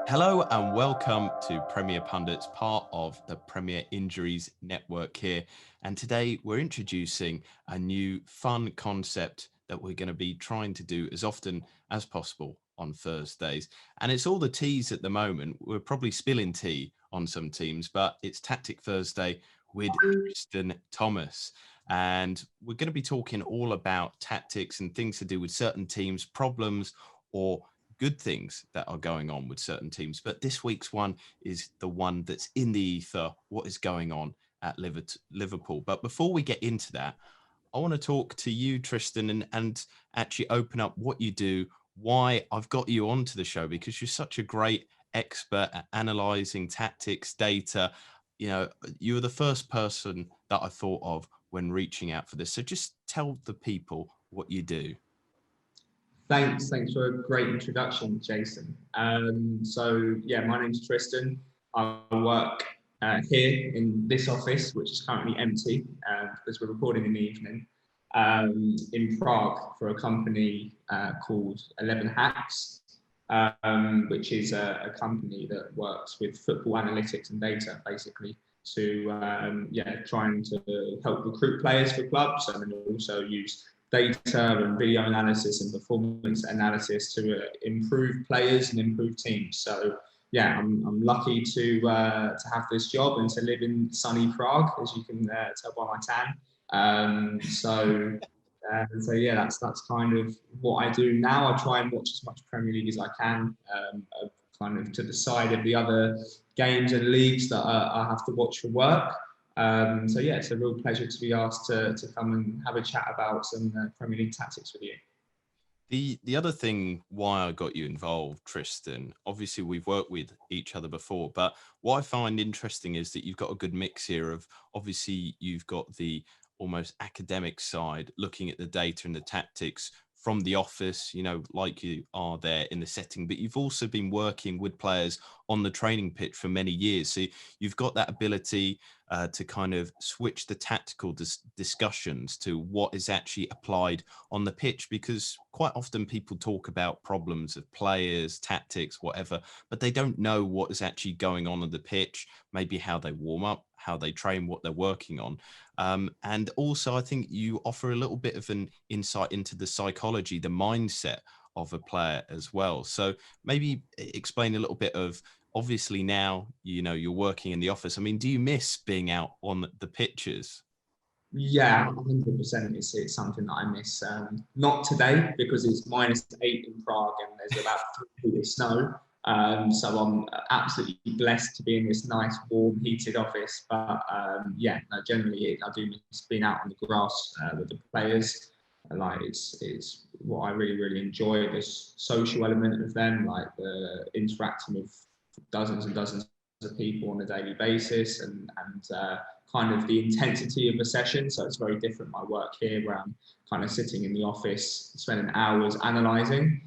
Hello and welcome to Premier Pundits, part of the Premier Injuries Network here. And today we're introducing a new fun concept that we're going to be trying to do as often as possible on Thursdays. And it's all the teas at the moment. We're probably spilling tea on some teams, but it's Tactic Thursday with Tristan Thomas. And we're going to be talking all about tactics and things to do with certain teams, problems, or good things that are going on with certain teams. But this week's one is the one that's in the ether, what is going on at Liverpool. But before we get into that, I want to talk to you, Tristan, and actually open up what you do, why I've got you onto the show, because you're such a great expert at analyzing tactics, data. You know, you were the first person that I thought of when reaching out for this. So just tell the people what you do. Thanks for a great introduction, Jason. My name's Tristan. I work here in this office, which is currently empty because we're recording in the evening, in Prague for a company called 11 Hacks, which is a company that works with football analytics and data, basically, to trying to help recruit players for clubs, and then also use data and video analysis and performance analysis to improve players and improve teams. So yeah, I'm lucky to have this job and to live in sunny Prague, as you can tell by my tan. So yeah, that's kind of what I do now. I try and watch as much Premier League as I can, kind of to the side of the other games and leagues that I have to watch for work. It's a real pleasure to be asked to come and have a chat about some Premier League tactics with you. The other thing why I got you involved, Tristan, obviously we've worked with each other before, but what I find interesting is that you've got a good mix here of, obviously you've got the almost academic side, looking at the data and the tactics from the office, you know, like you are there in the setting, but you've also been working with players on the training pitch for many years. So you've got that ability to kind of switch the tactical discussions to what is actually applied on the pitch, because quite often people talk about problems of players, tactics, whatever, but they don't know what is actually going on the pitch, maybe how they warm up, how they train, what they're working on. And also, I think you offer a little bit of an insight into the psychology, the mindset of a player as well. So maybe explain a little bit of, obviously now, you know, you're working in the office. I mean, do you miss being out on the pitches? Yeah, 100%. It's something that I miss. Not today because it's -8 in Prague and there's about 3 feet of snow. So I'm absolutely blessed to be in this nice, warm, heated office. But generally I do miss being out on the grass with the players. Like it's what I really enjoy. This social element of them, like the interacting with dozens and dozens of people on a daily basis, and kind of the intensity of the session. So it's very different, my work here, where I'm kind of sitting in the office, spending hours analysing,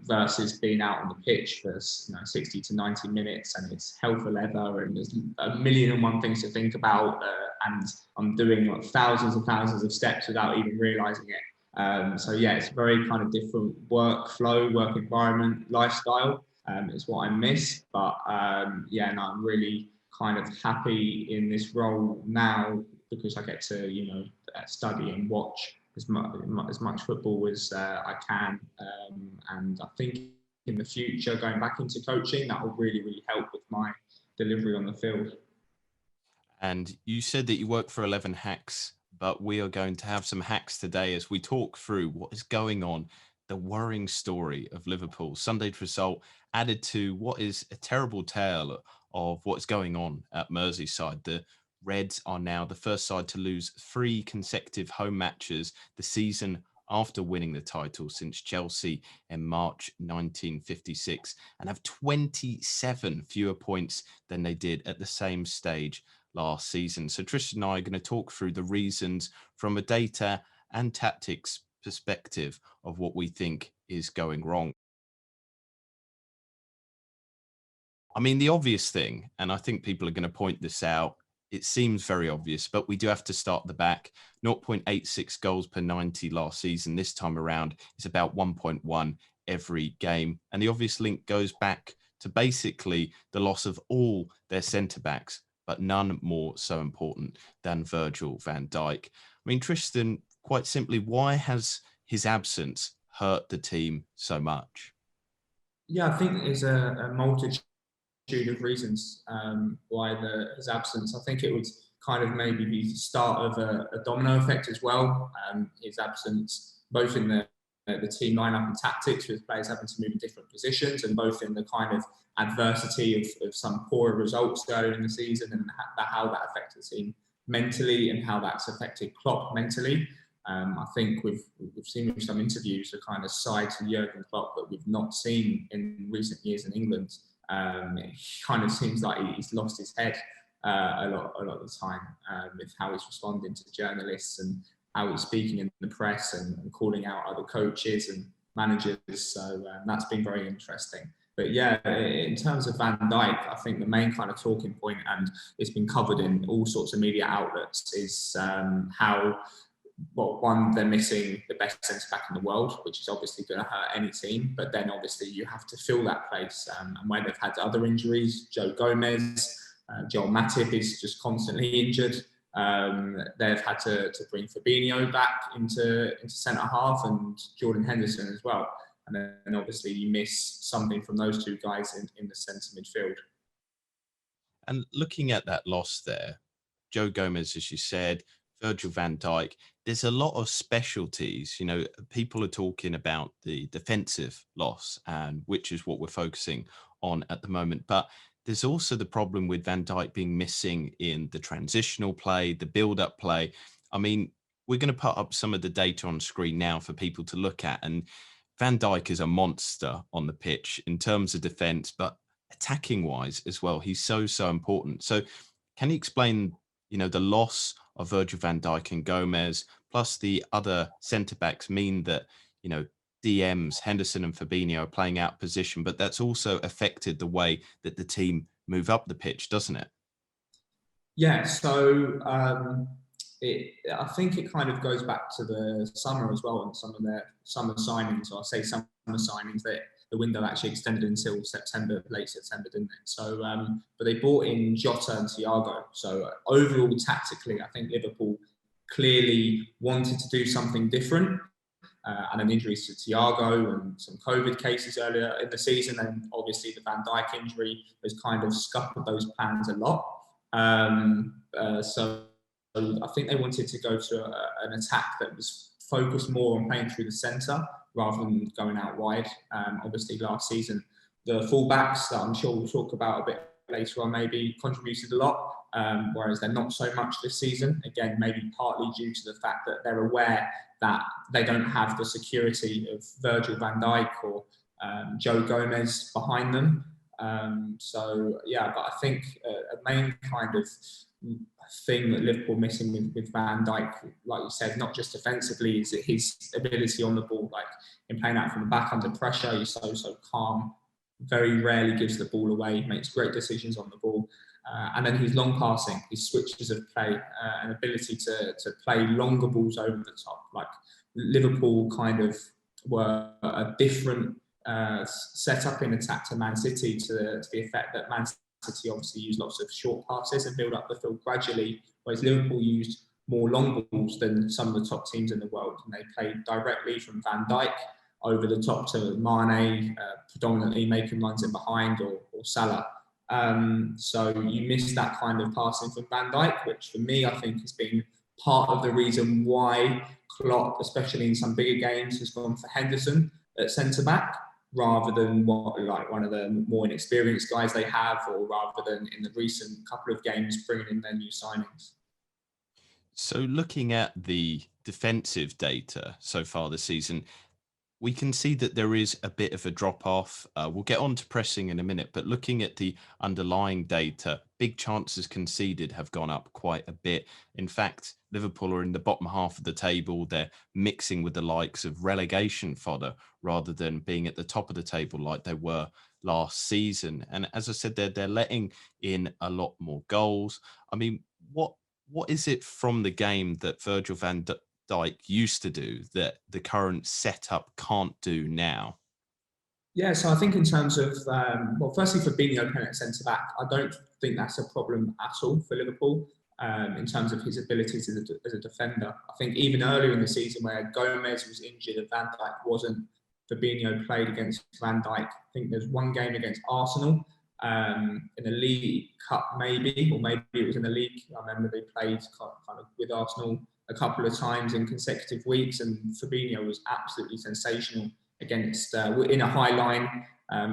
versus being out on the pitch for 60 to 90 minutes, and it's hell for leather, and there's a million and one things to think about, and I'm doing like thousands and thousands of steps without even realising it. It's very kind of different workflow, work environment, lifestyle. Is what I miss, but I'm really kind of happy in this role now because I get to study and watch as much football as I can, and I think in the future going back into coaching that will really help with my delivery on the field. And you said that you work for 11 Hacks, but we are going to have some hacks today as we talk through what is going on, the worrying story of Liverpool. Sunday's result added to what is a terrible tale of what's going on at Merseyside. The Reds are now the first side to lose 3 consecutive home matches the season after winning the title since Chelsea in March 1956, and have 27 fewer points than they did at the same stage last season. So Tristan and I are going to talk through the reasons from a data and tactics perspective of what we think is going wrong. I mean, the obvious thing, and I think people are going to point this out, it seems very obvious, but we do have to start at the back. 0.86 goals per 90 last season. This time around, it's about 1.1 every game. And the obvious link goes back to basically the loss of all their centre backs, but none more so important than Virgil van Dijk. I mean, Tristan, quite simply, why has his absence hurt the team so much? Yeah, I think there's a multitude of reasons why his absence. I think it would kind of maybe be the start of a domino effect as well. His absence, both in the team lineup and tactics, with players having to move in different positions, and both in the kind of adversity of some poorer results earlier in the season, and how that affected the team mentally, and how that's affected Klopp mentally. I think we've seen with some interviews a kind of side to Jurgen Klopp that we've not seen in recent years in England. It kind of seems like he's lost his head a lot of the time with how he's responding to journalists and how he's speaking in the press and calling out other coaches and managers. So that's been very interesting. But yeah, in terms of Van Dijk, I think the main kind of talking point, and it's been covered in all sorts of media outlets, is how, well, one, they're missing the best centre back in the world, which is obviously going to hurt any team. But then obviously you have to fill that place. And where they've had other injuries, Joe Gomez, Joel Matip is just constantly injured. They've had to bring Fabinho back into centre half, and Jordan Henderson as well. And then obviously you miss something from those two guys in the centre midfield. And looking at that loss there, Joe Gomez, as you said, Virgil van Dijk, there's a lot of specialties. You know, people are talking about the defensive loss, and which is what we're focusing on at the moment. But there's also the problem with Van Dijk being missing in the transitional play, the build-up play. I mean, we're going to put up some of the data on screen now for people to look at. And Van Dijk is a monster on the pitch in terms of defense, but attacking wise as well. He's so important. So can you explain, you know, the loss of Virgil van Dijk and Gomez, plus the other centre backs mean that, you know, DMs, Henderson and Fabinho are playing out position, but that's also affected the way that the team move up the pitch, doesn't it? Yeah, so I think it kind of goes back to the summer as well, and some of their summer signings, or I say summer signings, that the window actually extended until September, late September, didn't it? So, but they brought in Jota and Thiago. So overall, tactically, I think Liverpool clearly wanted to do something different. And then injuries to Thiago and some COVID cases earlier in the season, and obviously the Van Dijk injury has kind of scuppered those plans a lot. So I think they wanted to go to an attack that was focused more on playing through the centre rather than going out wide. Obviously, last season, the fullbacks that I'm sure we'll talk about a bit later on maybe contributed a lot, whereas they're not so much this season. Again, maybe partly due to the fact that they're aware that they don't have the security of Virgil van Dijk or Joe Gomez behind them. So yeah, but I think a main kind of thing that Liverpool missing with Van Dijk, like you said, not just defensively, is his ability on the ball. Like in playing out from the back under pressure, he's so calm. Very rarely gives the ball away. Makes great decisions on the ball. And then his long passing, his switches of play, and ability to play longer balls over the top. Like Liverpool kind of were a different setup in attack to Man City, to the effect that Man City obviously used lots of short passes and build up the field gradually, whereas Liverpool used more long balls than some of the top teams in the world. And they played directly from Van Dijk over the top to Mane, predominantly making runs in behind, or Salah. So you miss that kind of passing from Van Dijk, which for me, I think has been part of the reason why Klopp, especially in some bigger games, has gone for Henderson at centre-back, rather than like one of the more inexperienced guys they have, or rather than in the recent couple of games bringing in their new signings. So looking at the defensive data so far this season, we can see that there is a bit of a drop off. We'll get on to pressing in a minute, but looking at the underlying data, big chances conceded have gone up quite a bit. In fact, Liverpool are in the bottom half of the table. They're mixing with the likes of relegation fodder rather than being at the top of the table like they were last season. And as I said, they're letting in a lot more goals. I mean, what is it from the game that Virgil van Dijk used to do that the current setup can't do now? Yeah, so I think in terms of, well, firstly, Fabinho playing at centre back, I don't think that's a problem at all for Liverpool in terms of his abilities as a defender. I think even earlier in the season where Gomez was injured and Van Dijk wasn't, Fabinho played against Van Dijk. I think there's one game against Arsenal in the League Cup, maybe, or maybe it was in the league. I remember they played kind of with Arsenal a couple of times in consecutive weeks, and Fabinho was absolutely sensational against in a high line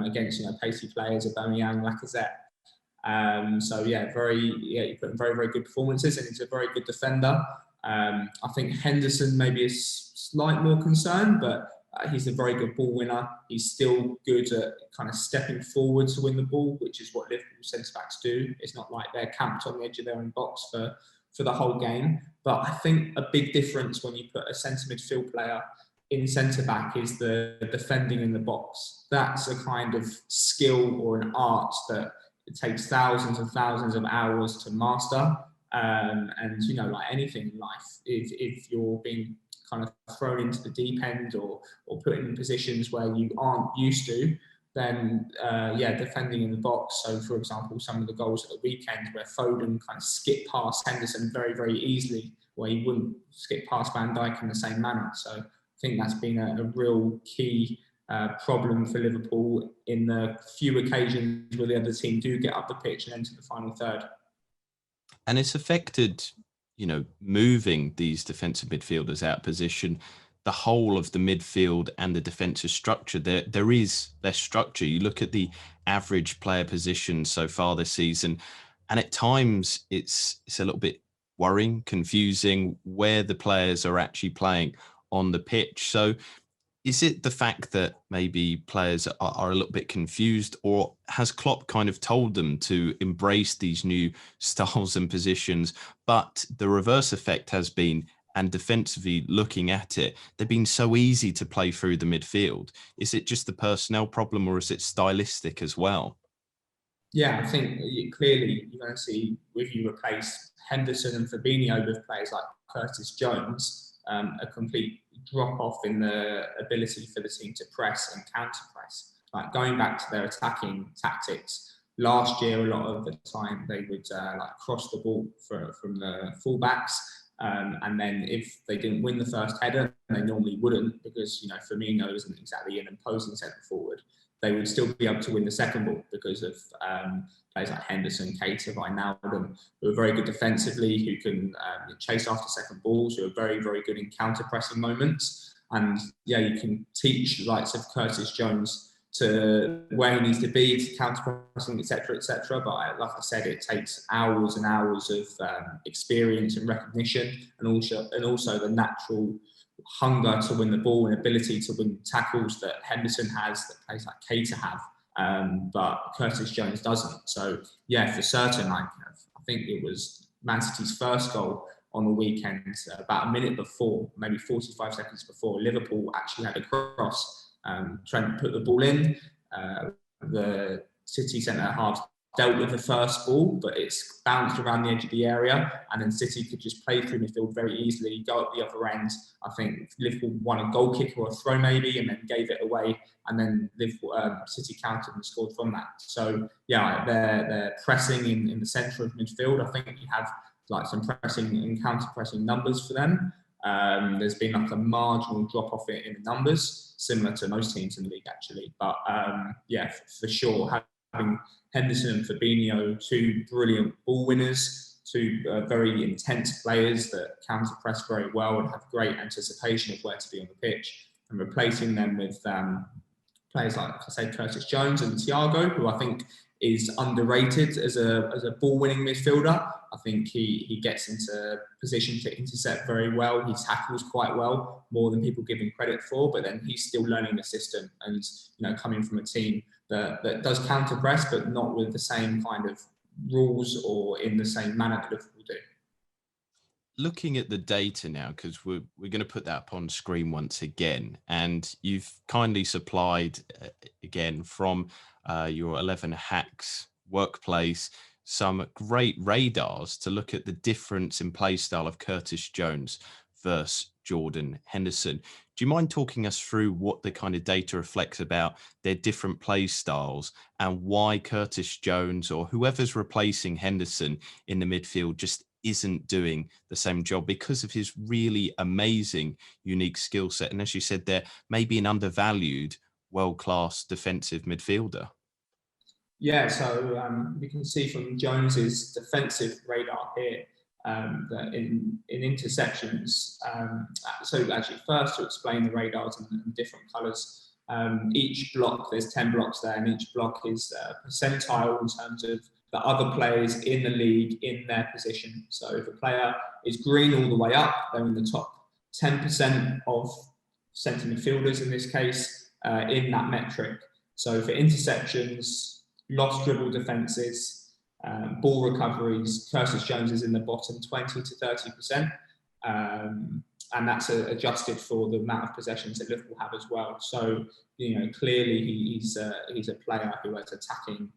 against pacey players, Aubameyang, Lacazette. So yeah, he put in very, very good performances, and he's a very good defender. I think Henderson maybe is slight more concern, but he's a very good ball winner. He's still good at kind of stepping forward to win the ball, which is what Liverpool centre backs do. It's not like they're camped on the edge of their own box for the whole game. But I think a big difference when you put a centre midfield player in centre back is the defending in the box. That's a kind of skill or an art that it takes thousands and thousands of hours to master. And like anything in life, if you're being kind of thrown into the deep end or put in positions where you aren't used to, then defending in the box. So for example, some of the goals at the weekend where Foden kind of skipped past Henderson very, very easily, where he wouldn't skip past Van Dijk in the same manner. So I think that's been a real key problem for Liverpool in the few occasions where the other team do get up the pitch and enter the final third. And it's affected, moving these defensive midfielders out of position, the whole of the midfield and the defensive structure. There is less structure. You look at the average player position so far this season, and at times it's a little bit worrying, confusing where the players are actually playing on the pitch. So is it the fact that maybe players are a little bit confused, or has Klopp kind of told them to embrace these new styles and positions? But the reverse effect has been, and defensively looking at it, they've been so easy to play through the midfield. Is it just the personnel problem, or is it stylistic as well? Yeah, I think clearly you're going to see, if you replace Henderson and Fabinho with players like Curtis Jones, a complete drop off in the ability for the team to press and counter press. Like going back to their attacking tactics, last year a lot of the time they would cross the ball from the fullbacks, and then if they didn't win the first header, and they normally wouldn't because Firmino isn't exactly an imposing centre forward, they would still be able to win the second ball because of players like Henderson, Keita, Wijnaldum, who are very good defensively, who can chase after second balls, who are very, very good in counter-pressing moments. And yeah, you can teach the likes of Curtis Jones to where he needs to be, to counter-pressing, etc., etc. But like I said, it takes hours and hours of experience and recognition, and also the natural hunger to win the ball and ability to win tackles that Henderson has, that players like Keita have, but Curtis Jones doesn't. So yeah, for certain, I think it was Man City's first goal on the weekend, about a minute before, maybe 45 seconds before, Liverpool actually had a cross. Trent put the ball in. The City centre-half dealt with the first ball, but it's bounced around the edge of the area, and then City could just play through midfield very easily, go up the other end. I think Liverpool won a goal kick or a throw maybe, and then gave it away, and then Liverpool, City countered and scored from that. So yeah, they're pressing in the centre of midfield. I think you have like some pressing and counter-pressing numbers for them. There's been like a marginal drop off in the numbers, similar to most teams in the league actually. But yeah, for sure, having Henderson and Fabinho, two brilliant ball winners, two very intense players that counter press very well and have great anticipation of where to be on the pitch, and replacing them with players like, I say, Curtis Jones and Thiago, who I think is underrated as a ball-winning midfielder. I think he gets into position to intercept very well. He tackles quite well, more than people give him credit for. But then he's still learning the system, and coming from a team that does counter press, but not with the same kind of rules or in the same manner that Liverpool do. Looking at the data now, because we're going to put that up on screen once again, and you've kindly supplied again from your 11 Hacks workplace some great radars to look at the difference in play style of Curtis Jones versus Jordan Henderson. Do you mind talking us through what the kind of data reflects about their different play styles and why Curtis Jones or whoever's replacing Henderson in the midfield just isn't doing the same job because of his really amazing, unique skill set? And as you said, they're maybe an undervalued, world-class defensive midfielder. Yeah, so we can see from Jones's defensive radar here that in interceptions, so actually first to explain the radars in different colours, each block, there's 10 blocks there, and each block is percentile in terms of the other players in the league in their position. So if a player is green all the way up, they're in the top 10% of centre midfielders in this case in that metric. So for interceptions, lost dribble defences, ball recoveries, Curtis Jones is in the bottom 20 to 30%. And that's adjusted for the amount of possessions that Liverpool have as well. So, clearly he's a player who has attacking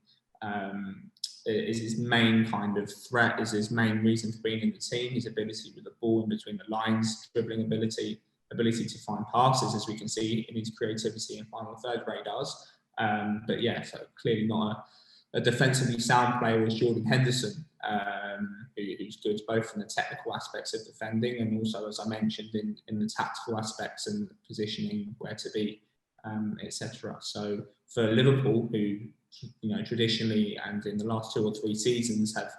is his main kind of threat, is his main reason for being in the team. His ability with the ball in between the lines, dribbling ability to find passes, as we can see in his creativity and final third radars. But yeah, so clearly not a defensively sound player as Jordan Henderson, who's good both in the technical aspects of defending and also, as I mentioned, in the tactical aspects and positioning, where to be, etc. So for Liverpool, who traditionally and in the last 2 or 3 seasons have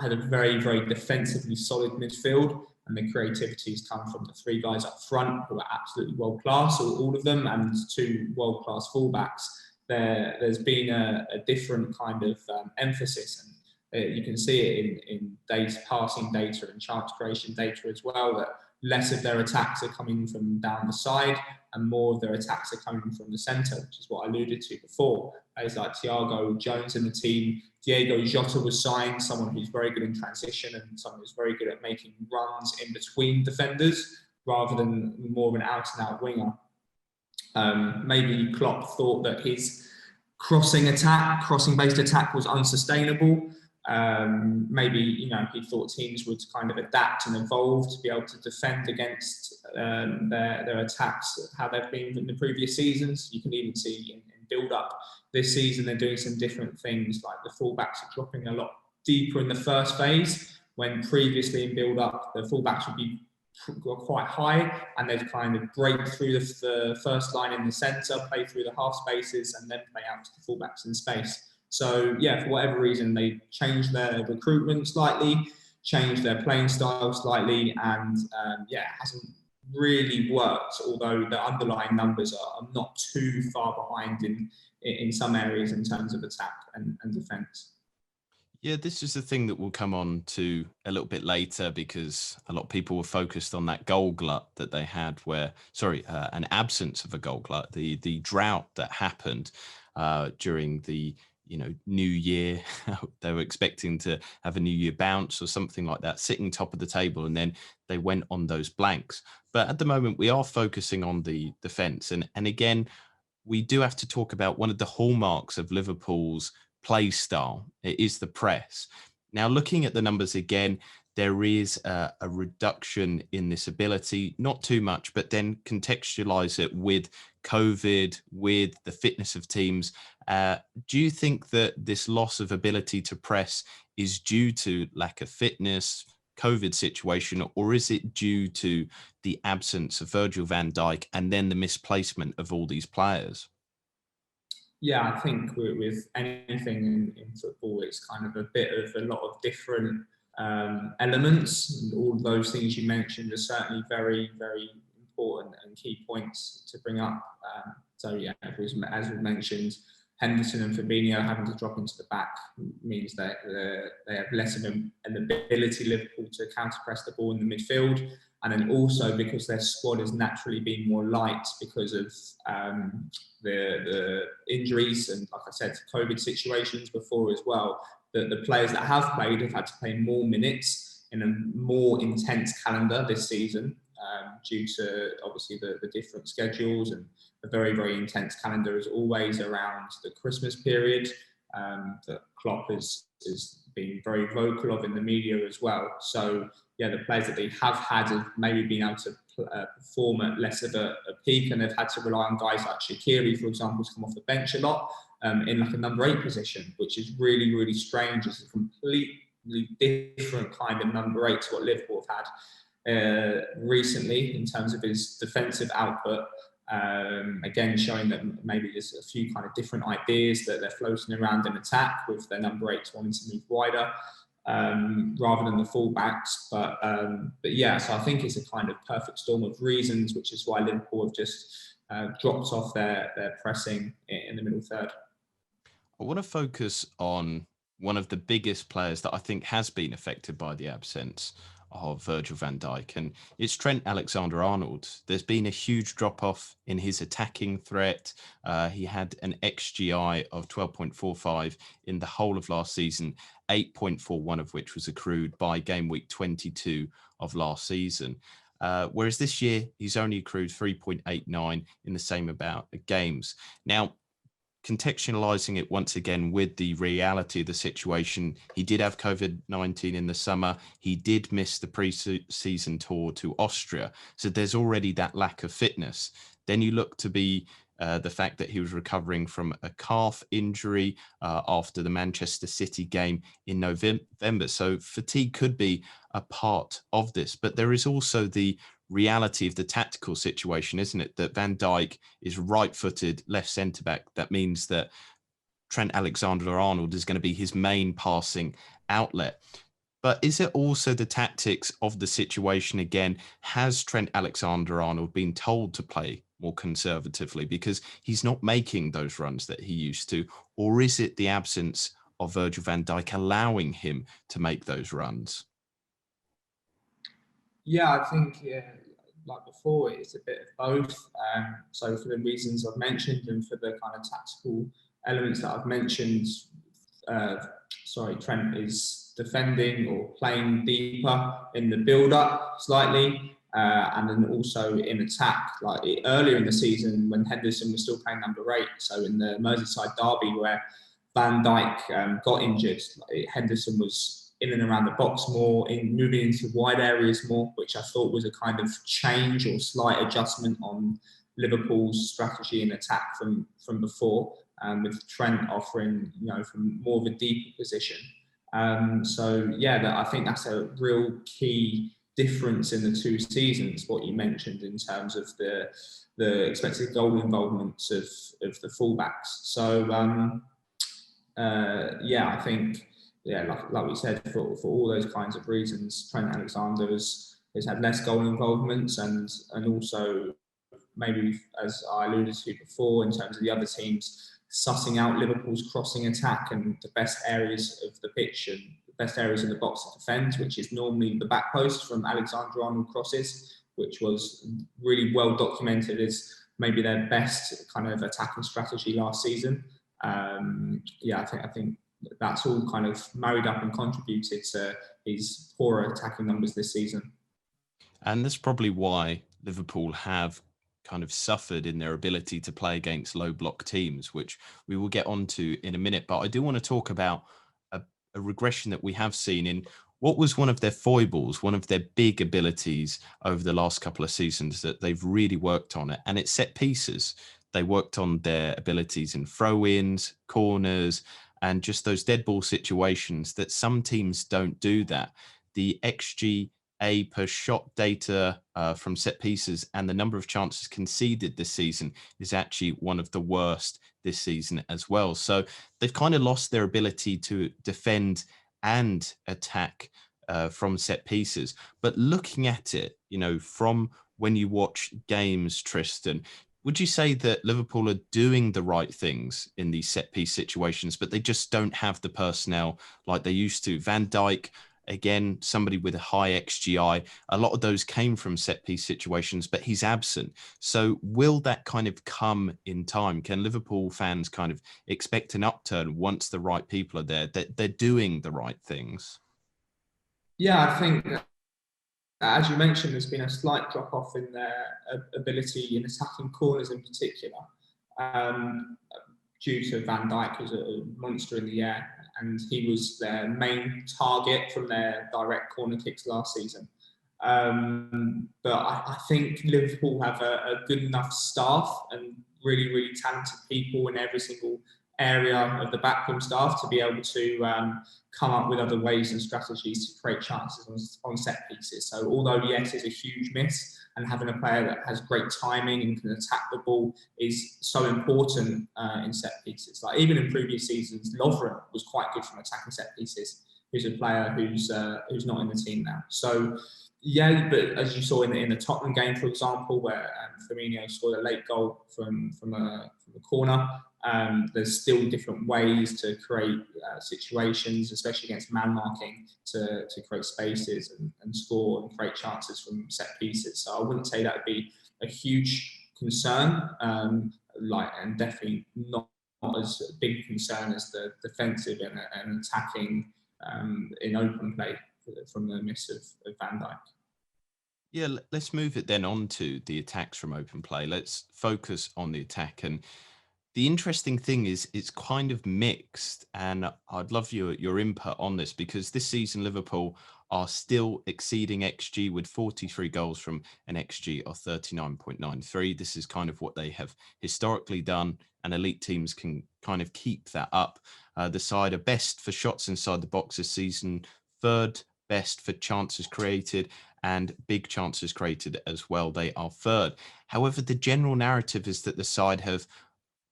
had a very, very defensively solid midfield, and the creativity has come from the 3 guys up front who are absolutely world class, all of them, and 2 world class fullbacks. There's been a different kind of emphasis, and you can see it in data, passing data and chance creation data as well, that less of their attacks are coming from down the side and more of their attacks are coming from the centre, which is what I alluded to before. Players like Thiago Jones in the team, Diego Jota was signed, someone who's very good in transition and someone who's very good at making runs in between defenders rather than more of an out-and-out winger. Maybe Klopp thought that his crossing-based attack was unsustainable. Maybe he thought teams would kind of adapt and evolve to be able to defend against their attacks, how they've been in the previous seasons. You can even see in build-up this season they're doing some different things, like the fullbacks are dropping a lot deeper in the first phase, when previously in build-up the fullbacks would be quite high, and they'd kind of break through the first line in the centre, play through the half spaces, and then play out to the fullbacks in space. So yeah, for whatever reason, they changed their recruitment slightly, changed their playing style slightly, and it hasn't really worked, although the underlying numbers are not too far behind in some areas in terms of attack and defence. Yeah, this is the thing that we'll come on to a little bit later, because a lot of people were focused on that goal glut that they had, an absence of a goal glut, the drought that happened during the New Year. They were expecting to have a New Year bounce or something like that, sitting top of the table, and then they went on those blanks. But at the moment, we are focusing on the defence, and again, we do have to talk about one of the hallmarks of Liverpool's play style. It is the press. Now, looking at the numbers again, there is a reduction in this ability, not too much, but then contextualize it with COVID, with the fitness of teams. Do you think that this loss of ability to press is due to lack of fitness, COVID situation, or is it due to the absence of Virgil van Dijk and then the misplacement of all these players? Yeah, I think with anything in football, it's kind of a lot of different elements. And all of those things you mentioned are certainly very, very important and key points to bring up. So yeah, as we mentioned, Henderson and Fabinho having to drop into the back means that they have less of an ability, Liverpool, to counter-press the ball in the midfield. And then also because their squad has naturally been more light because of the injuries and, like I said, COVID situations before as well. The players that have played have had to play more minutes in a more intense calendar this season due to obviously the different schedules, and a very, very intense calendar is always around the Christmas period. that Klopp has been very vocal of in the media as well. So yeah, the players that they have had have maybe been able to perform at less of a peak, and they've had to rely on guys like Shaqiri, for example, to come off the bench a lot in like a number 8 position, which is really, really strange. It's a completely different kind of number 8 to what Liverpool have had recently in terms of his defensive output. Again, showing that maybe there's a few kind of different ideas that they're floating around in attack, with their number 8 wanting to move wider rather than the fullbacks. But yeah, so I think it's a kind of perfect storm of reasons, which is why Liverpool have just dropped off their pressing in the middle third. I want to focus on one of the biggest players that I think has been affected by the absence of Virgil van Dijk, and it's Trent Alexander-Arnold. There's been a huge drop-off in his attacking threat. He had an XGI of 12.45 in the whole of last season, 8.41 of which was accrued by game week 22 of last season. Whereas this year, he's only accrued 3.89 in the same amount of games. Now, contextualizing it once again with the reality of the situation, he did have COVID-19 in the summer. He did miss the pre-season tour to Austria. So there's already that lack of fitness. Then you look to be the fact that he was recovering from a calf injury after the Manchester City game in November. So fatigue could be a part of this, but there is also the reality of the tactical situation, isn't it? That Van Dijk is right-footed left centre-back. That means that Trent Alexander-Arnold is going to be his main passing outlet. But is it also the tactics of the situation again? Has Trent Alexander-Arnold been told to play more conservatively because he's not making those runs that he used to? Or is it the absence of Virgil van Dijk allowing him to make those runs? Yeah, I think like before, it's a bit of both. So for the reasons I've mentioned and for the kind of tactical elements that I've mentioned, Trent is defending or playing deeper in the build-up slightly, and then also in attack. Like earlier in the season when Henderson was still playing number 8, so in the Merseyside derby where Van Dijk got injured, Henderson was in and around the box more, moving into wide areas more, which I thought was a kind of change or slight adjustment on Liverpool's strategy in attack from before, with Trent offering, from more of a deeper position. So yeah, I think that's a real key difference in the 2 seasons, what you mentioned in terms of the expected goal involvements of the fullbacks. So I think, like we said, for all those kinds of reasons, Trent Alexander has had less goal involvements, and also maybe, as I alluded to before, in terms of the other teams sussing out Liverpool's crossing attack and the best areas of the pitch and the best areas of the box to defend, which is normally the back post from Alexander-Arnold crosses, which was really well documented as maybe their best kind of attacking strategy last season. I think that's all kind of married up and contributed to his poorer attacking numbers this season. And that's probably why Liverpool have kind of suffered in their ability to play against low block teams, which we will get onto in a minute. But I do want to talk about a regression that we have seen in what was one of their foibles, one of their big abilities over the last couple of seasons that they've really worked on it. And it's set pieces. They worked on their abilities in throw-ins, corners, and just those dead ball situations that some teams don't do that. The XG per shot data from set pieces and the number of chances conceded this season is actually one of the worst this season as well. So they've kind of lost their ability to defend and attack from set pieces. But looking at it, from when you watch games, Tristan, would you say that Liverpool are doing the right things in these set piece situations, but they just don't have the personnel like they used to? Van Dijk, again, somebody with a high XGI. A lot of those came from set piece situations, but he's absent. So will that kind of come in time? Can Liverpool fans kind of expect an upturn once the right people are there, that they're doing the right things? Yeah, I think, as you mentioned, there's been a slight drop-off in their ability in attacking corners in particular. due to Van Dijk, who's a monster in the air, and he was their main target from their direct corner kicks last season. But I think Liverpool have a good enough staff and really, really talented people in every single area of the backroom staff to be able to come up with other ways and strategies to create chances on set pieces. So although, yes, it's a huge miss, and having a player that has great timing and can attack the ball is so important in set pieces. Like even in previous seasons, Lovren was quite good from attacking set pieces. Who's a player who's not in the team now. So yeah, but as you saw in the Tottenham game, for example, where Firmino scored a late goal from a corner, there's still different ways to create situations, especially against man marking, to create spaces and score and create chances from set pieces. So I wouldn't say that would be a huge concern, and definitely not as big concern as the defensive and attacking in open play from the miss of Van Dijk. Yeah, let's move it then on to the attacks from open play. Let's focus on the attack. And the interesting thing is it's kind of mixed. And I'd love your input on this, because this season Liverpool are still exceeding XG with 43 goals from an XG of 39.93. This is kind of what they have historically done, and elite teams can kind of keep that up. The side are best for shots inside the box this season, third best for chances created, and big chances created as well. They are third. However, the general narrative is that the side have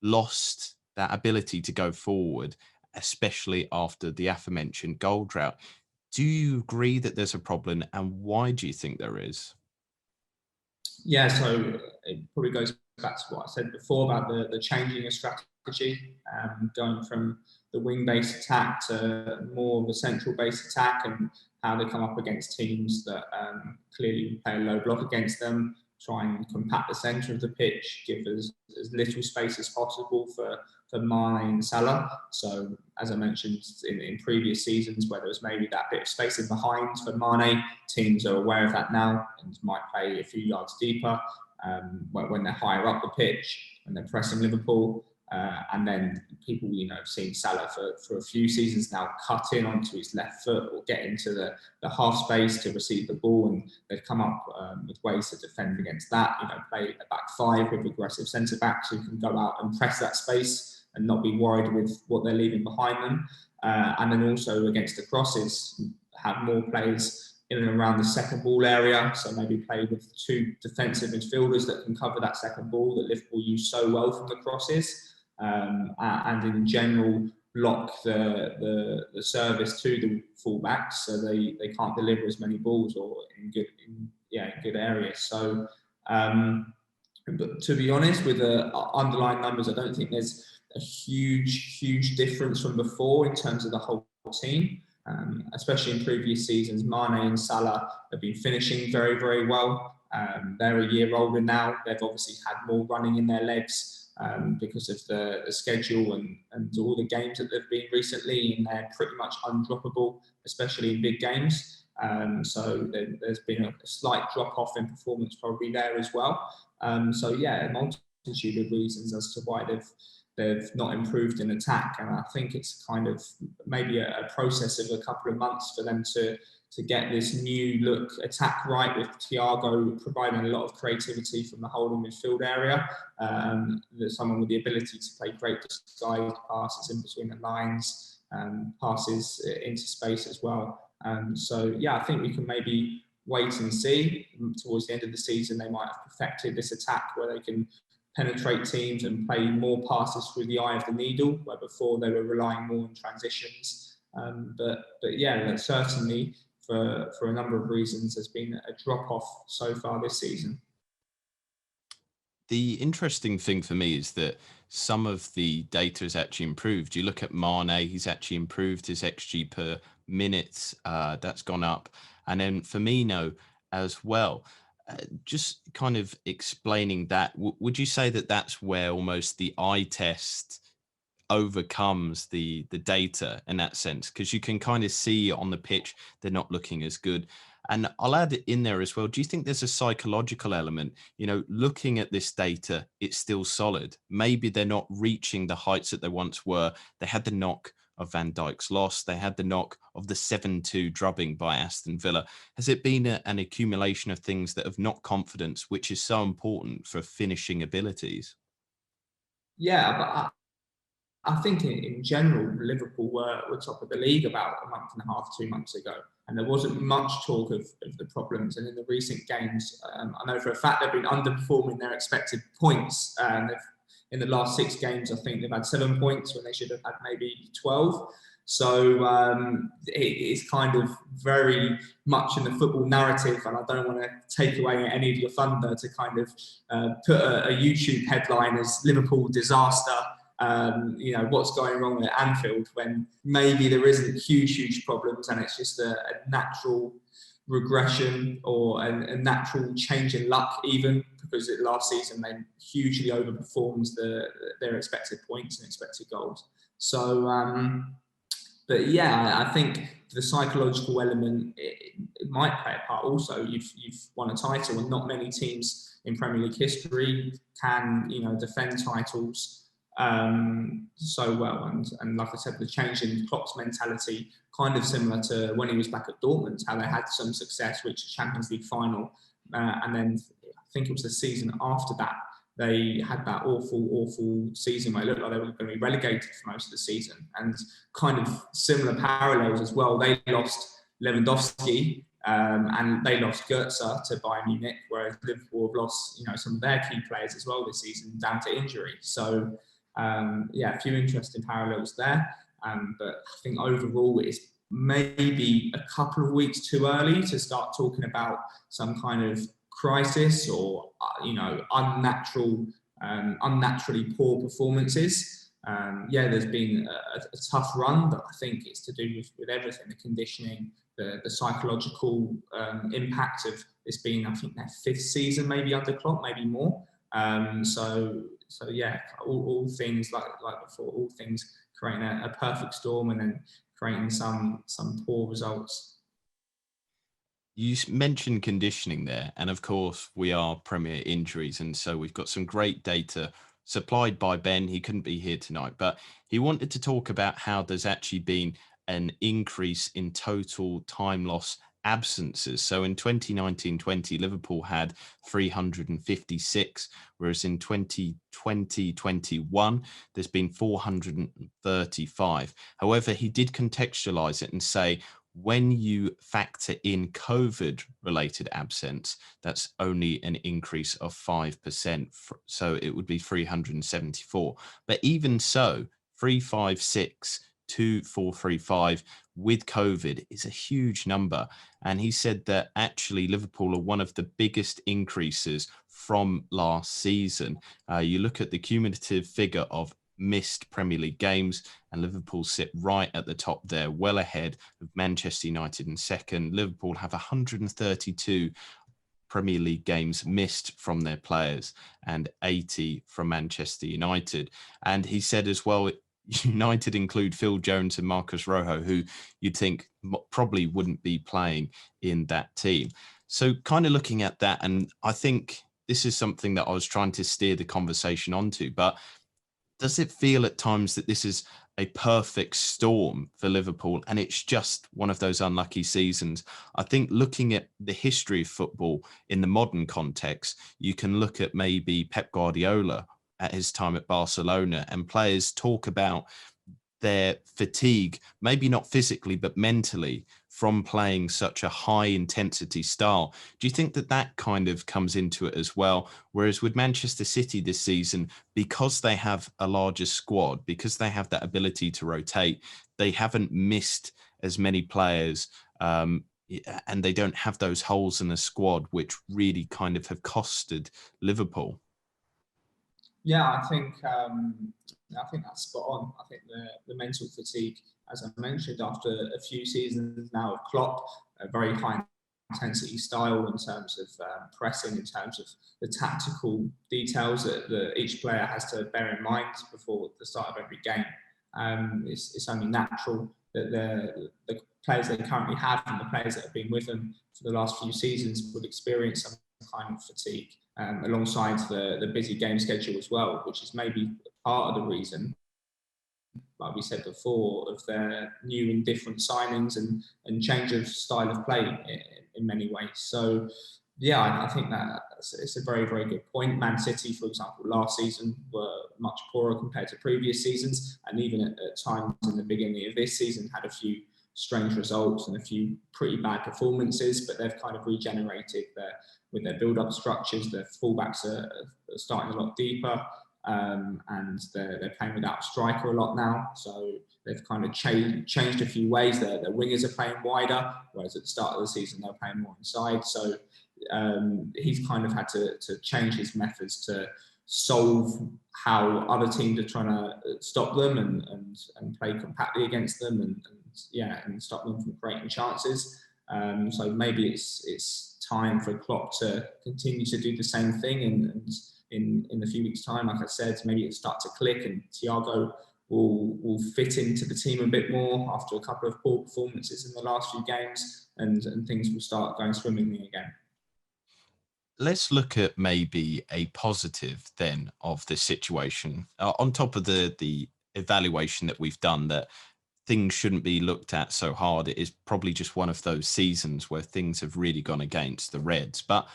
lost that ability to go forward, especially after the aforementioned goal drought. Do you agree that there's a problem, and why do you think there is? Yeah, so it probably goes back to what I said before about the changing of strategy, going from the wing-based attack to more of a central-based attack, and how they come up against teams that clearly play a low block against them, try and compact the centre of the pitch, give as little space as possible for Mane and Salah. So as I mentioned in previous seasons, where there was maybe that bit of space in behind for Mane, teams are aware of that now and might play a few yards deeper when they're higher up the pitch and they're pressing Liverpool. And then people, have seen Salah for a few seasons now cut in onto his left foot or get into the half space to receive the ball, and they've come up with ways to defend against that. Play a back five with aggressive centre backs who can go out and press that space and not be worried with what they're leaving behind them. And then also against the crosses, have more players in and around the second ball area. So maybe play with two defensive midfielders that can cover that second ball that Liverpool use so well from the crosses. And in general block the service to the fullbacks, so they can't deliver as many balls or in good areas. So, but to be honest, with the underlying numbers, I don't think there's a huge difference from before in terms of the whole team. Especially in previous seasons, Mane and Salah have been finishing very, very well. They're a year older now. They've obviously had more running in their legs. Because of the schedule and all the games that they've been recently, and they're pretty much undroppable, especially in big games. So there's been a slight drop off in performance probably there as well. So yeah, a multitude of reasons as to why they've not improved in attack, and I think it's kind of maybe a process of a couple of months for them to get this new look attack right, with Thiago providing a lot of creativity from the holding midfield area. There's someone with the ability to play great disguised passes in between the lines, passes into space as well. So yeah, I think we can maybe wait and see. Towards the end of the season, they might have perfected this attack where they can penetrate teams and play more passes through the eye of the needle, where before they were relying more on transitions. But yeah, certainly for a number of reasons, there's been a drop-off so far this season. The interesting thing for me is that some of the data has actually improved. You look at Mane, he's actually improved his XG per minute. That's gone up. And then Firmino as well. Just kind of explaining that, would you say that that's where almost the eye test overcomes the data in that sense? Because you can kind of see on the pitch they're not looking as good. And I'll add it in there as well. Do you think there's a psychological element? You know, looking at this data, it's still solid. Maybe they're not reaching the heights that they once were. They had the knock of Van Dijk's loss. They had the knock of the 7-2 drubbing by Aston Villa. Has it been an accumulation of things that have knocked confidence, which is so important for finishing abilities? Yeah, but I think in general, Liverpool were top of the league about a month and a half, 2 months ago. And there wasn't much talk of the problems. And in the recent games, I know for a fact they've been underperforming their expected points. In the last 6 games, I think they've had 7 points when they should have had maybe 12. So it's kind of very much in the football narrative, and I don't want to take away any of your thunder to kind of put a YouTube headline as Liverpool disaster. What's going wrong at Anfield, when maybe there isn't huge problems and it's just a natural regression or a natural change in luck, even because last season they hugely overperformed their expected points and expected goals. So, but yeah, I think the psychological element, it might play a part also. You've won a title, and not many teams in Premier League history can, defend titles so well. And like I said, the change in Klopp's mentality, kind of similar to when he was back at Dortmund, how they had some success, which Champions League final, and then I think it was the season after that, they had that awful season where it looked like they were going to be relegated for most of the season. And kind of similar parallels as well. They lost Lewandowski and they lost Goetze to Bayern Munich, whereas Liverpool have lost, some of their key players as well this season down to injury. So a few interesting parallels there. But I think overall it's maybe a couple of weeks too early to start talking about some kind of crisis or unnaturally poor performances. There's been a tough run, but I think it's to do with everything: the conditioning, the psychological impact of this being, I think, their 5th season maybe under Klopp, maybe more. So yeah, all things like before, all things creating a perfect storm and then creating some poor results. You mentioned conditioning there, and of course we are Premier Injuries, and so we've got some great data supplied by Ben. He couldn't be here tonight, but he wanted to talk about how there's actually been an increase in total time loss absences. So in 2019-20, Liverpool had 356, whereas in 2020-21, there's been 435. However, he did contextualize it and say, when you factor in COVID-related absence, that's only an increase of 5%. So it would be 374. But even so, 356 to 435 with COVID is a huge number. And he said that actually Liverpool are one of the biggest increases from last season. You look at the cumulative figure of missed Premier League games, and Liverpool sit right at the top there, well ahead of Manchester United in second. Liverpool have 132 Premier League games missed from their players and 80 from Manchester United. And he said as well, United include Phil Jones and Marcus Rojo, who you'd think probably wouldn't be playing in that team. So kind of looking at that, and I think this is something that I was trying to steer the conversation onto, but does it feel at times that this is a perfect storm for Liverpool and it's just one of those unlucky seasons? I think looking at the history of football in the modern context, you can look at maybe Pep Guardiola at his time at Barcelona, and players talk about their fatigue, maybe not physically, but mentally, from playing such a high intensity style. Do you think that that kind of comes into it as well? Whereas with Manchester City this season, because they have a larger squad, because they have that ability to rotate, they haven't missed as many players, and they don't have those holes in the squad, which really kind of have costed Liverpool. Yeah, I think that's spot on. I think the mental fatigue, as I mentioned, after a few seasons now of Klopp, a very high intensity style in terms of pressing, in terms of the tactical details that each player has to bear in mind before the start of every game. It's only natural that the players they currently have and the players that have been with them for the last few seasons would experience some kind of fatigue, alongside the busy game schedule as well, which is maybe part of the reason, like we said before, of their new and different signings and change of style of play in many ways. So, yeah, I think that it's a very, very good point. Man City, for example, last season were much poorer compared to previous seasons, and even at times in the beginning of this season had a few strange results and a few pretty bad performances, but they've kind of regenerated with their build-up structures. Their fullbacks are starting a lot deeper. And they're playing without a striker a lot now, so they've kind of changed a few ways. Their wingers are playing wider, whereas at the start of the season they're playing more inside. So he's kind of had to change his methods to solve how other teams are trying to stop them and play compactly against them and stop them from creating chances. So maybe it's time for Klopp to continue to do the same thing and in a few weeks' time, like I said, maybe it start to click and Thiago will fit into the team a bit more after a couple of poor performances in the last few games, and things will start going swimmingly again. Let's look at maybe a positive then of this situation. On top of the evaluation that we've done, that things shouldn't be looked at so hard. It is probably just one of those seasons where things have really gone against the Reds. But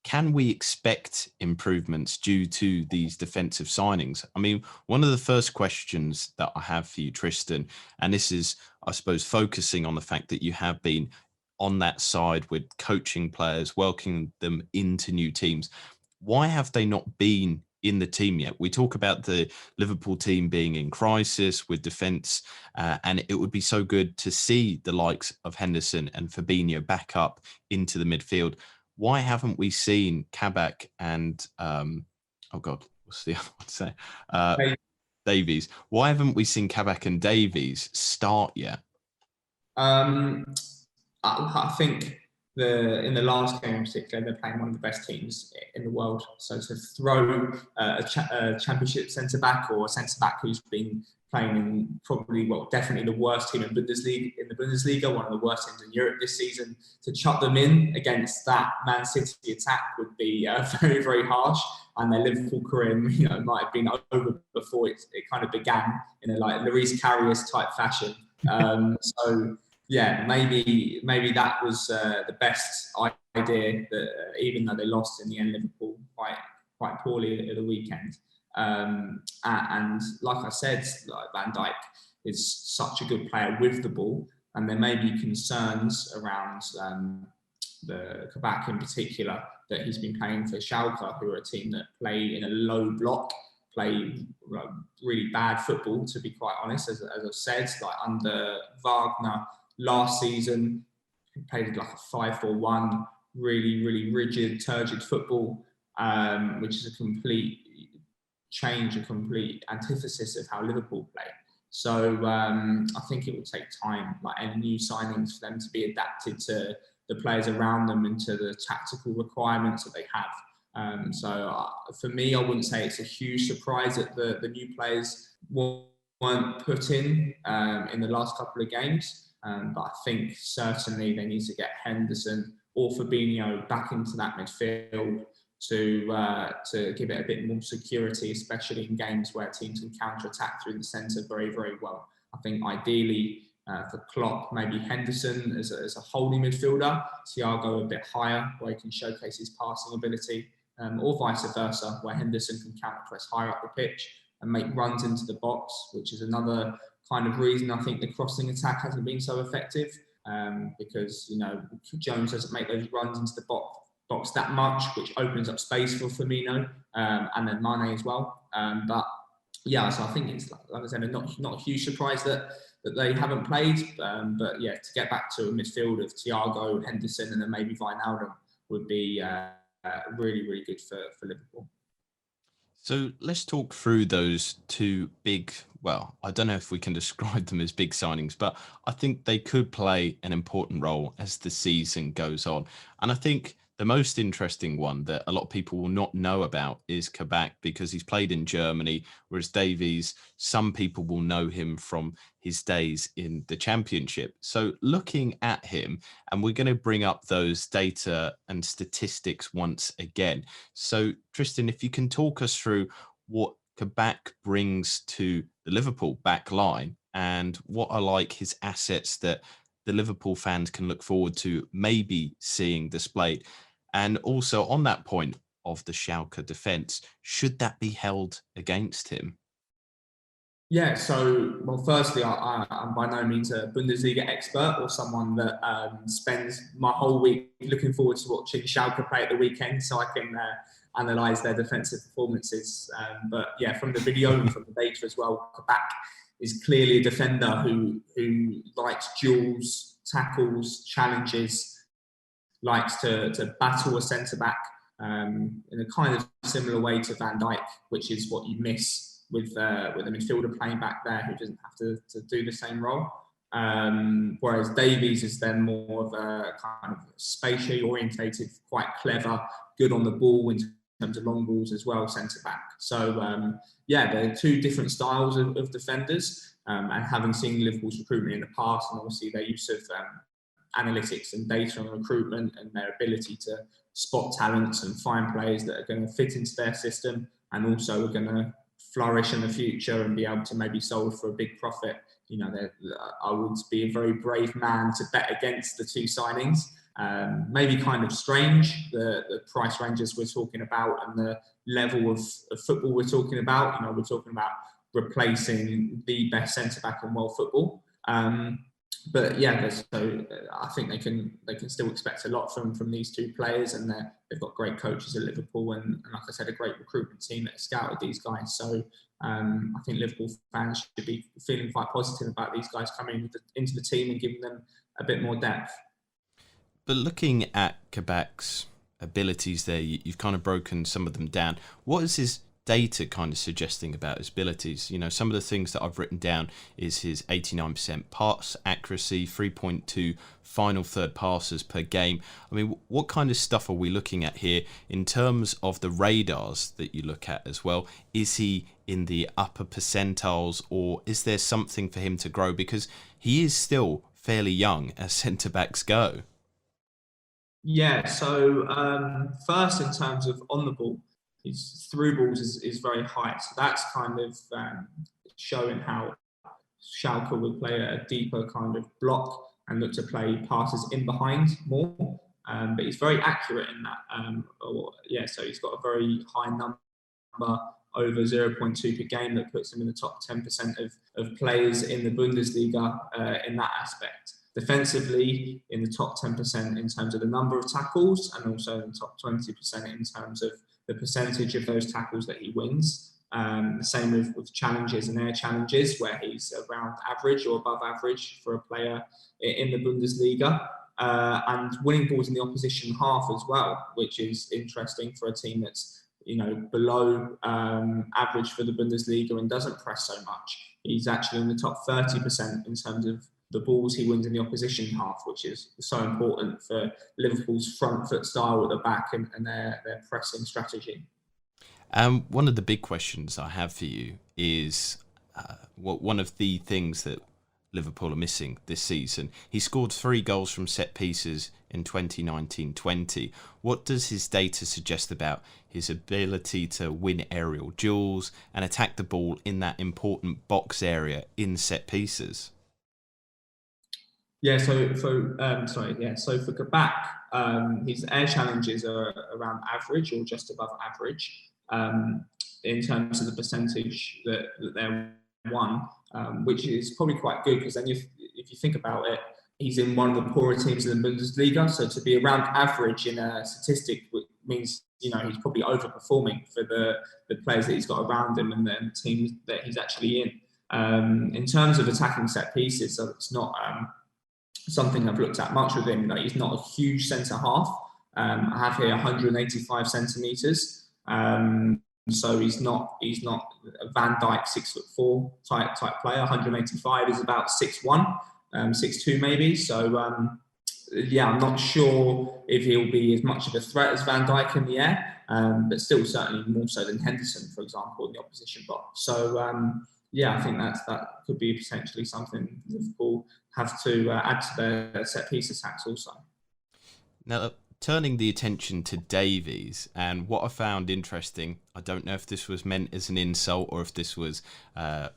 can we expect improvements due to these defensive signings? I mean, one of the first questions that I have for you, Tristan, and this is, I suppose, focusing on the fact that you have been on that side with coaching players, welcoming them into new teams. Why have they not been in the team yet? We talk about the Liverpool team being in crisis with defence, and it would be so good to see the likes of Henderson and Fabinho back up into the midfield. Why haven't we seen Kabak and what's the other one to say? Davies. Why haven't we seen Kabak and Davies start yet? I think in the last game in particular, they're playing one of the best teams in the world. So to throw a championship centre back or a centre back who's been playing in probably, definitely the worst team in the Bundesliga, one of the worst teams in Europe this season, to chuck them in against that Man City attack would be very, very harsh. And their Liverpool career, might have been over before it kind of began in a like Lloris Karius type fashion. So yeah, maybe that was the best idea. That even though they lost in the end, Liverpool quite poorly at the weekend. And like I said, like Van Dijk is such a good player with the ball, and there may be concerns around the Kabak in particular, that he's been playing for Schalke, who are a team that play in a low block, play really bad football, to be quite honest. As I've said, like under Wagner last season, he played like a 5-4-1, really, really rigid, turgid football, which is a complete change, a complete antithesis of how Liverpool play. So I think it will take time, like any new signings, for them to be adapted to the players around them and to the tactical requirements that they have. So for me, I wouldn't say it's a huge surprise that the new players weren't put in the last couple of games. But I think certainly they need to get Henderson or Fabinho back into that midfield to give it a bit more security, especially in games where teams can counter-attack through the centre very, very well. I think ideally for Klopp, maybe Henderson as a holding midfielder, Thiago a bit higher, where he can showcase his passing ability, or vice versa, where Henderson can counter-press higher up the pitch and make runs into the box, which is another kind of reason I think the crossing attack hasn't been so effective, because Jones doesn't make those runs into the box that much, which opens up space for Firmino and then Mane as well. But yeah, so I think it's like I said, not a huge surprise that they haven't played. But yeah, to get back to a midfield of Thiago, Henderson, and then maybe Wijnaldum would be really, really good for Liverpool. So let's talk through those two big, well, I don't know if we can describe them as big signings, but I think they could play an important role as the season goes on. And I think the most interesting one that a lot of people will not know about is Kabak, because he's played in Germany, whereas Davies, some people will know him from his days in the Championship. So looking at him, and we're going to bring up those data and statistics once again. So Tristan, if you can talk us through what Kabak brings to the Liverpool back line and what are like his assets that the Liverpool fans can look forward to maybe seeing displayed. And also on that point of the Schalke defence, should that be held against him? Yeah, so, well, firstly, I'm by no means a Bundesliga expert or someone that spends my whole week looking forward to watching Schalke play at the weekend so I can analyse their defensive performances. But yeah, from the video and from the data as well, Kabak is clearly a defender who likes duels, tackles, challenges, likes to battle a centre-back in a kind of similar way to Van Dijk, which is what you miss with a midfielder playing back there who doesn't have to do the same role. Whereas Davies is then more of a kind of spatially orientated, quite clever, good on the ball in terms of long balls as well, centre-back. So, yeah, there are two different styles of defenders. And having seen Liverpool's recruitment in the past, and obviously their use of analytics and data on recruitment and their ability to spot talents and find players that are going to fit into their system and also are going to flourish in the future and be able to maybe sold for a big profit. You know, I would be a very brave man to bet against the two signings. Maybe kind of strange, the price ranges we're talking about and the level of football we're talking about. You know, we're talking about replacing the best centre-back in world football. But yeah, so I think they can still expect a lot from these two players, and they've got great coaches at Liverpool, and like I said, a great recruitment team that scouted these guys. So I think Liverpool fans should be feeling quite positive about these guys coming into the team and giving them a bit more depth. But looking at Kabak's abilities there, you've kind of broken some of them down. What is his data kind of suggesting about his abilities? You know, some of the things that I've written down is his 89% pass accuracy, 3.2 final third passes per game. I mean, what kind of stuff are we looking at here in terms of the radars that you look at as well? Is he in the upper percentiles, or is there something for him to grow? Because he is still fairly young as centre-backs go. Yeah, so first in terms of on the ball, his through balls is very high. So that's kind of showing how Schalke would play a deeper kind of block and look to play passes in behind more. But he's very accurate in that. So he's got a very high number, over 0.2 per game, that puts him in the top 10% of players in the Bundesliga in that aspect. Defensively, in the top 10% in terms of the number of tackles, and also in the top 20% in terms of the percentage of those tackles that he wins. The same with challenges and air challenges, where he's around average or above average for a player in the Bundesliga. And winning balls in the opposition half as well, which is interesting for a team that's, you know, below average for the Bundesliga and doesn't press so much. He's actually in the top 30% in terms of the balls he wins in the opposition half, which is so important for Liverpool's front foot style at the back and their pressing strategy. One of the big questions I have for you is one of the things that Liverpool are missing this season. He scored 3 goals from set pieces in 2019-20. What does his data suggest about his ability to win aerial duels and attack the ball in that important box area in set pieces? So for Kabak, his air challenges are around average or just above average in terms of the percentage that they're won, which is probably quite good, because then if you think about it, he's in one of the poorer teams in the Bundesliga. So to be around average in a statistic means, you know, he's probably overperforming for the players that he's got around him and the teams that he's actually in. In terms of attacking set pieces, so it's not something I've looked at much with him. Like, he's not a huge centre half. I have here 185 centimetres. So he's not a Van Dijk 6'4" type player. 185 is about 6'1", 6'2" maybe. So yeah, I'm not sure if he'll be as much of a threat as Van Dijk in the air, but still certainly more so than Henderson, for example, in the opposition box. So yeah, I think that could be potentially something Liverpool have to add to their set piece attacks also. Now, turning the attention to Davies, and what I found interesting, I don't know if this was meant as an insult or if this was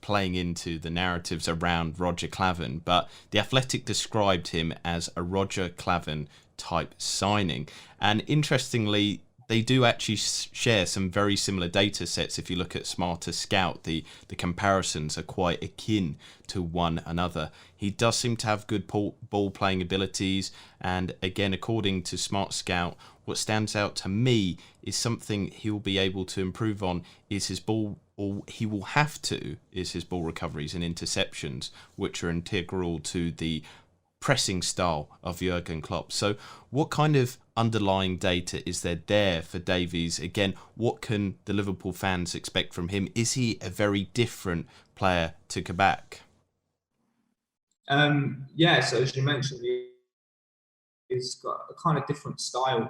playing into the narratives around Roger Clavan, but The Athletic described him as a Roger Clavan type signing. And interestingly, they do actually share some very similar data sets. If you look at Smarter Scout, the comparisons are quite akin to one another. He does seem to have good ball playing abilities, and again, according to Smart Scout, what stands out to me is something he'll be able to improve on is his ball, or he will have to, is his ball recoveries and interceptions, which are integral to the pressing style of Jurgen Klopp. So what kind of underlying data is there for Davies? Again, what can the Liverpool fans expect from him? Is he a very different player to Kabak? Yeah, so as you mentioned, he's got a kind of different style.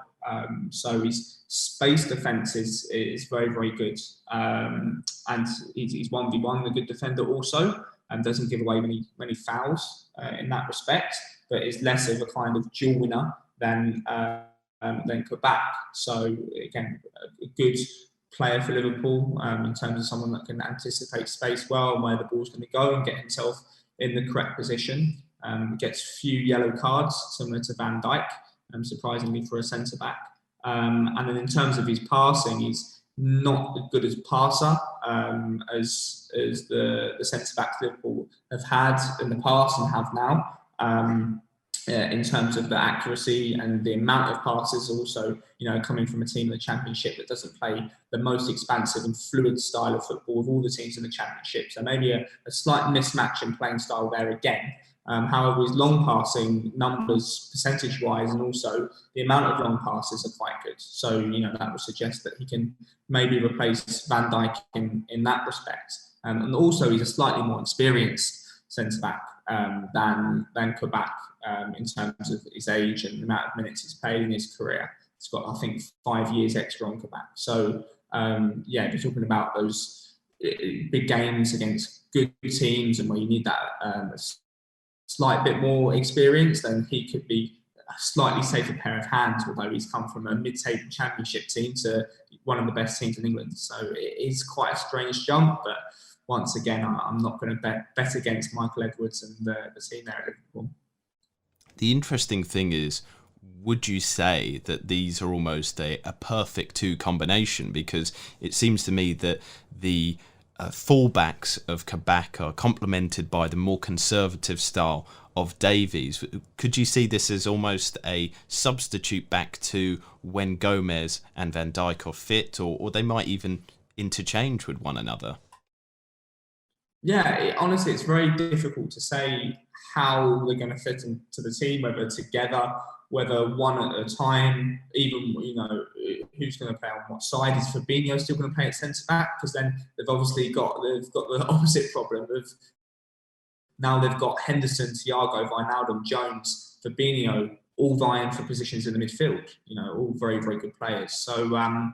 So his space defence is very, very good. And he's 1v1, a good defender also, and doesn't give away many fouls in that respect, but is less of a kind of dual winner than Kabak. So again, a good player for Liverpool in terms of someone that can anticipate space well and where the ball's going to go and get himself in the correct position. Gets few yellow cards, similar to Van Dijk, surprisingly for a centre-back. And then in terms of his passing, he's not as good as passer as the centre-backs Liverpool have had in the past and have now. In terms of the accuracy and the amount of passes, also, coming from a team in the Championship that doesn't play the most expansive and fluid style of football of all the teams in the Championship. So maybe a slight mismatch in playing style there again. However, his long passing numbers, percentage-wise, and also the amount of long passes are quite good. So, that would suggest that he can maybe replace Van Dijk in that respect. And also, he's a slightly more experienced centre-back than Kabak in terms of his age and the amount of minutes he's played in his career. He's got, I think, 5 years extra on Kabak. So, if you're talking about those big games against good teams and where you need that slight bit more experience, then he could be a slightly safer pair of hands, although he's come from a mid-table Championship team to one of the best teams in England. So it is quite a strange jump, but once again, I'm not going to bet against Michael Edwards and the team there at Liverpool. The interesting thing is, would you say that these are almost a perfect two combination? Because it seems to me that the fullbacks of Kabak are complemented by the more conservative style of Davies. Could you see this as almost a substitute back to when Gomez and Van Dijk are fit, or they might even interchange with one another? Yeah, honestly, it's very difficult to say how they're going to fit into the team, whether together, whether one at a time, even, who's going to play on what side. Is Fabinho still going to play at centre-back? Because then they've got the opposite problem of now they've got Henderson, Thiago, Wijnaldum, Jones, Fabinho, all vying for positions in the midfield, all very, very good players. So, I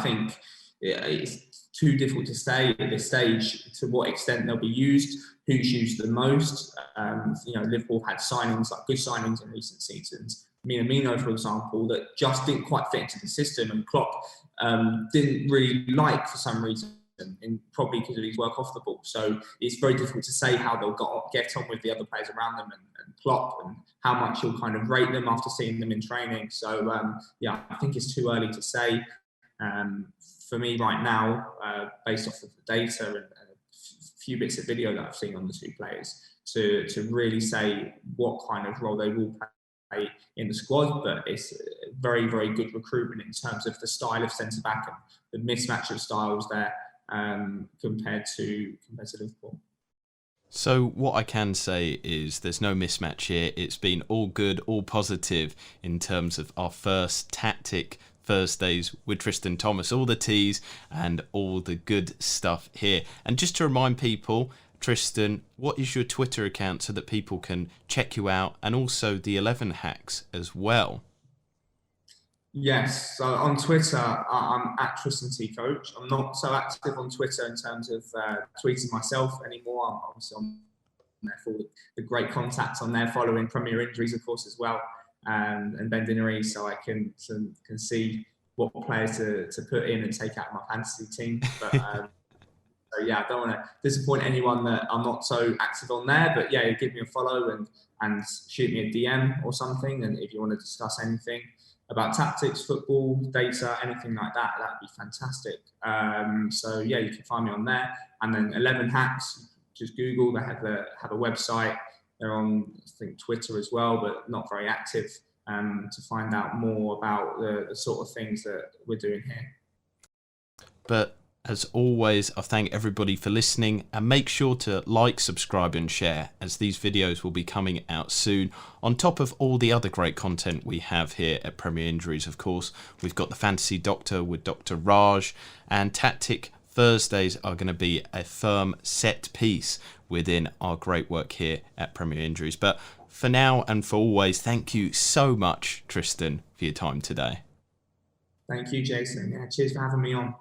think it's too difficult to say at this stage to what extent they'll be used, who's used the most. Liverpool had signings, like good signings in recent seasons. Minamino, for example, that just didn't quite fit into the system, and Klopp didn't really like for some reason, and probably because of his work off the ball. So it's very difficult to say how they'll get on with the other players around them and Klopp, and how much he'll kind of rate them after seeing them in training. So, I think it's too early to say. For me right now, based off of the data and a few bits of video that I've seen on the two players, to really say what kind of role they will play in the squad. But it's very, very good recruitment in terms of the style of centre-back and the mismatch of styles there compared to Liverpool. So what I can say is there's no mismatch here. It's been all good, all positive in terms of our first tactic Thursdays with Tristan Thomas, all the teas and all the good stuff here. And just to remind people, Tristan, what is your Twitter account so that people can check you out, and also the 11 hacks as well? Yes, so on Twitter, I'm at Tristan T Coach. I'm not so active on Twitter in terms of tweeting myself anymore. I'm obviously on there for the great contacts on there, following Premier Injuries, of course, as well, and Ben Dinnery, so I can see what players to put in and take out of my fantasy team. But so yeah, I don't want to disappoint anyone that I'm not so active on there. But yeah, give me a follow and shoot me a DM or something. And if you want to discuss anything about tactics, football, data, anything like that, that'd be fantastic. So yeah, you can find me on there. And then 11 Hacks, just Google. They have a website. They're on, I think, Twitter as well, but not very active. To find out more about the sort of things that we're doing here. But as always, I thank everybody for listening, and make sure to like, subscribe and share, as these videos will be coming out soon. On top of all the other great content we have here at Premier Injuries, of course, we've got the Fantasy Doctor with Dr. Raj, and Tactic Thursdays are going to be a firm set piece within our great work here at Premier Injuries. But for now and for always, thank you so much, Tristan, for your time today. Thank you, Jason. Yeah, cheers for having me on.